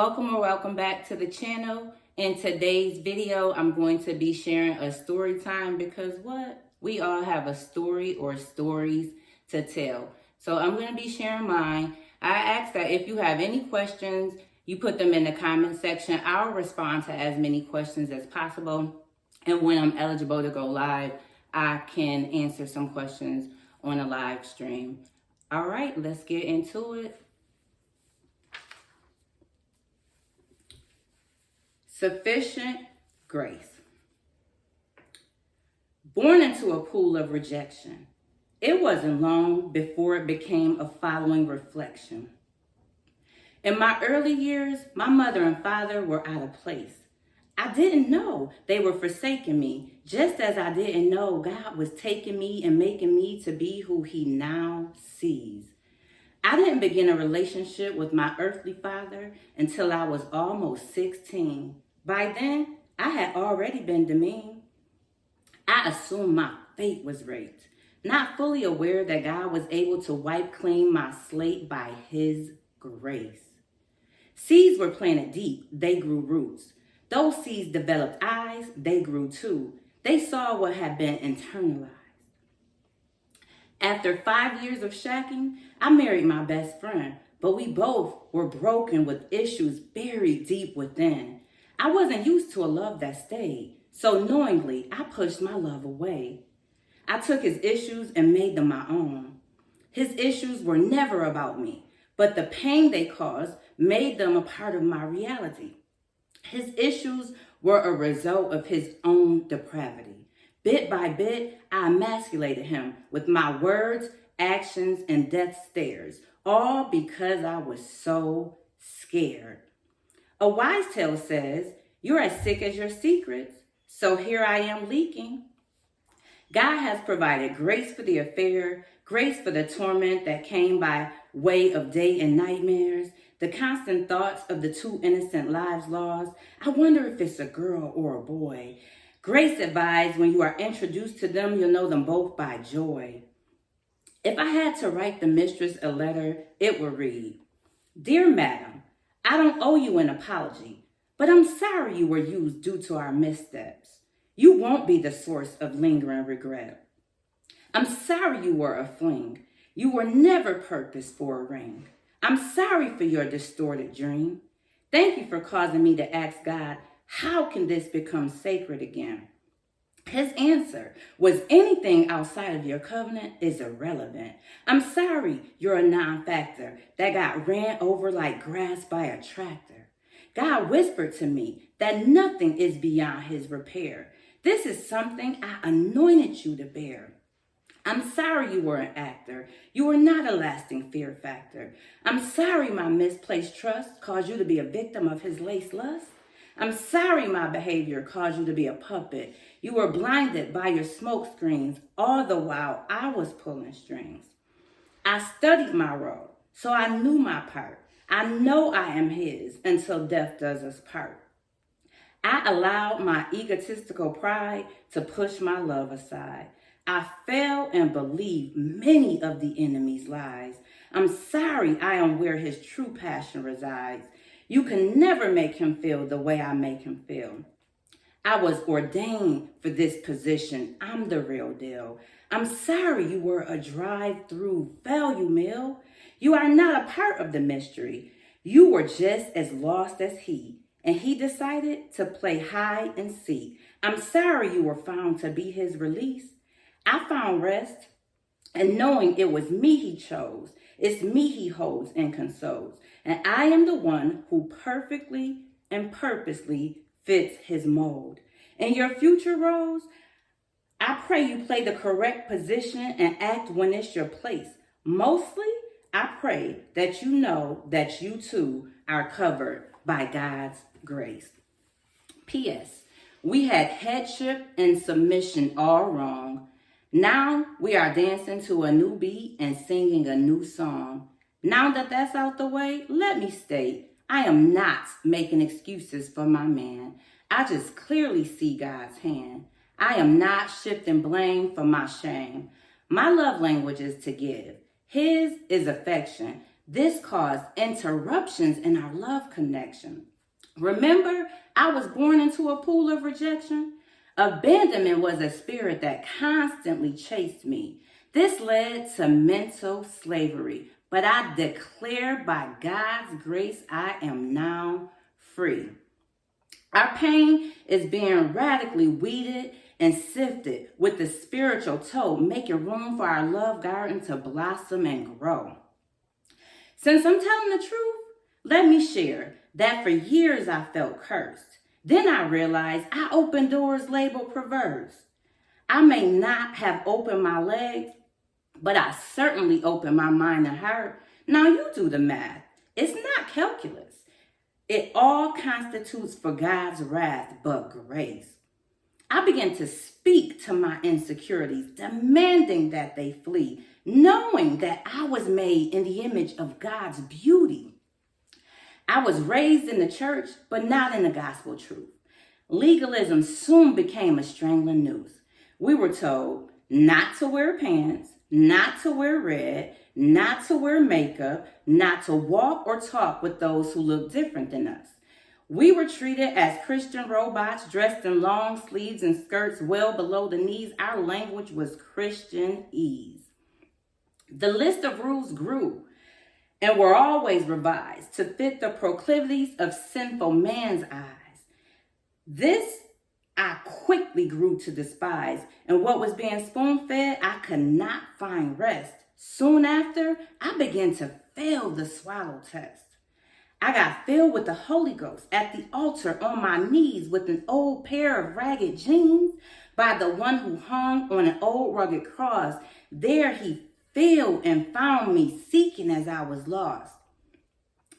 Welcome or welcome back to the channel. In today's video, I'm going to be sharing a story time because what? We all have a story or stories to tell. So I'm going to be sharing mine. I ask that if you have any questions, you put them in the comment section. I'll respond to as many questions as possible. And when I'm eligible to go live, I can answer some questions on a live stream. All right, let's get into it. Sufficient grace. Born into a pool of rejection, it wasn't long before it became a following reflection. In my early years, my mother and father were out of place. I didn't know they were forsaking me, just as I didn't know God was taking me and making me to be who He now sees. I didn't begin a relationship with my earthly father until I was almost 16. By then, I had already been demeaned. I assumed my fate was raped, not fully aware that God was able to wipe clean my slate by His grace. Seeds were planted deep, they grew roots. Those seeds developed eyes, they grew too. They saw what had been internalized. After 5 years of shacking, I married my best friend, but we both were broken with issues buried deep within. I wasn't used to a love that stayed, so knowingly, I pushed my love away. I took his issues and made them my own. His issues were never about me, but the pain they caused made them a part of my reality. His issues were a result of his own depravity. Bit by bit, I emasculated him with my words, actions, and death stares, all because I was so scared. A wise tale says, "You're as sick as your secrets, so here I am leaking." God has provided grace for the affair, grace for the torment that came by way of day and nightmares, the constant thoughts of the two innocent lives lost. I wonder if it's a girl or a boy. Grace advised when you are introduced to them, you'll know them both by joy. If I had to write the mistress a letter, it would read, "Dear Madam, I don't owe you an apology, but I'm sorry you were used due to our missteps. You won't be the source of lingering regret. I'm sorry you were a fling. You were never purposed for a ring. I'm sorry for your distorted dream. Thank you for causing me to ask God, how can this become sacred again?" His answer was, "Anything outside of your covenant is irrelevant. I'm sorry you're a non-factor that got ran over like grass by a tractor. God whispered to me that nothing is beyond His repair. This is something I anointed you to bear. I'm sorry you were an actor. You were not a lasting fear factor. I'm sorry my misplaced trust caused you to be a victim of His lace lust. I'm sorry my behavior caused you to be a puppet. You were blinded by your smoke screens, all the while I was pulling strings. I studied my role, so I knew my part. I know I am His until death does us part. I allowed my egotistical pride to push my love aside. I fell and believed many of the enemy's lies. I'm sorry I am where His true passion resides. You can never make Him feel the way I make Him feel. I was ordained for this position. I'm the real deal. I'm sorry you were a drive-through value meal. You are not a part of the mystery. You were just as lost as He, and He decided to play hide and seek. I'm sorry you were found to be His release. I found rest, and knowing it was me He chose. It's me He holds and consoles. And I am the one who perfectly and purposely fits His mold. In your future roles, I pray you play the correct position and act when it's your place. Mostly, I pray that you know that you too are covered by God's grace. P.S. We had headship and submission all wrong. Now we are dancing to a new beat and singing a new song. Now that that's out the way, let me state, I am not making excuses for my man. I just clearly see God's hand. I am not shifting blame for my shame. My love language is to give. His is affection. This caused interruptions in our love connection. Remember, I was born into a pool of rejection. Abandonment was a spirit that constantly chased me. This led to mental slavery, but I declare by God's grace I am now free. Our pain is being radically weeded and sifted with the spiritual toe, making room for our love garden to blossom and grow. Since I'm telling the truth, let me share that for years I felt cursed. Then I realized I opened doors labeled perverse. I may not have opened my legs, but I certainly opened my mind and heart. Now you do the math. It's not calculus. It all constitutes for God's wrath but grace. I began to speak to my insecurities, demanding that they flee, knowing that I was made in the image of God's beauty. I was raised in the church, but not in the gospel truth. Legalism soon became a strangling noose. We were told not to wear pants, not to wear red, not to wear makeup, not to walk or talk with those who look different than us. We were treated as Christian robots dressed in long sleeves and skirts well below the knees. Our language was Christianese. The list of rules grew and were always revised to fit the proclivities of sinful man's eyes. This I quickly grew to despise, and what was being spoon-fed, I could not find rest. Soon after, I began to fail the swallow test. I got filled with the Holy Ghost at the altar on my knees with an old pair of ragged jeans by the one who hung on an old rugged cross. There he filled and found me seeking as I was lost.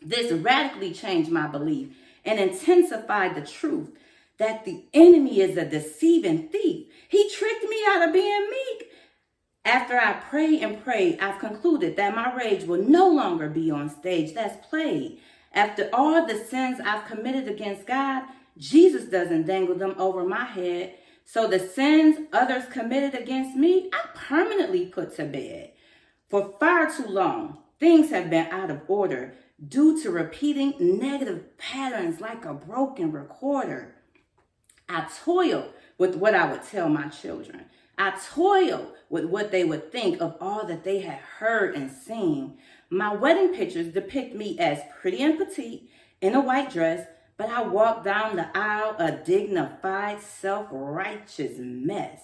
This radically changed my belief and intensified the truth that the enemy is a deceiving thief. He tricked me out of being meek. After I prayed and prayed, I've concluded that my rage will no longer be on stage. That's played. After all the sins I've committed against God, Jesus doesn't dangle them over my head. So the sins others committed against me, I permanently put to bed. For far too long, things have been out of order due to repeating negative patterns like a broken recorder. I toil with what I would tell my children. I toil with what they would think of all that they had heard and seen. My wedding pictures depict me as pretty and petite in a white dress, but I walk down the aisle a dignified, self-righteous mess.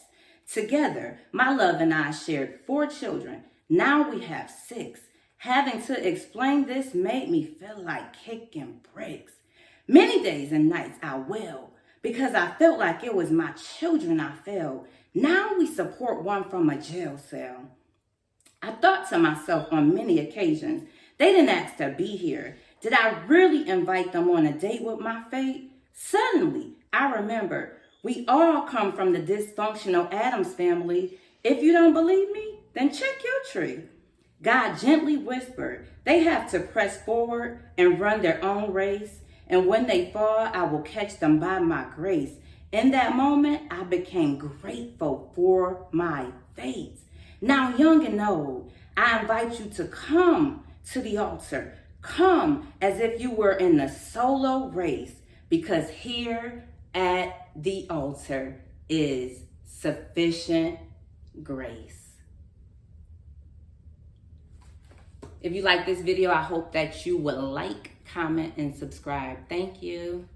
Together, my love and I shared 4 children. Now we have 6. Having to explain this made me feel like kicking bricks. Many days and nights I wailed because I felt like it was my children I failed. Now we support one from a jail cell. I thought to myself on many occasions, they didn't ask to be here. Did I really invite them on a date with my fate? Suddenly, I remembered we all come from the dysfunctional Addams family. If you don't believe me, then check your tree. God gently whispered, they have to press forward and run their own race. And when they fall, I will catch them by my grace. In that moment, I became grateful for my fate. Now, young and old, I invite you to come to the altar. Come as if you were in a solo race, because here at the altar is sufficient grace. If you like this video, I hope that you will like, comment, and subscribe. Thank you.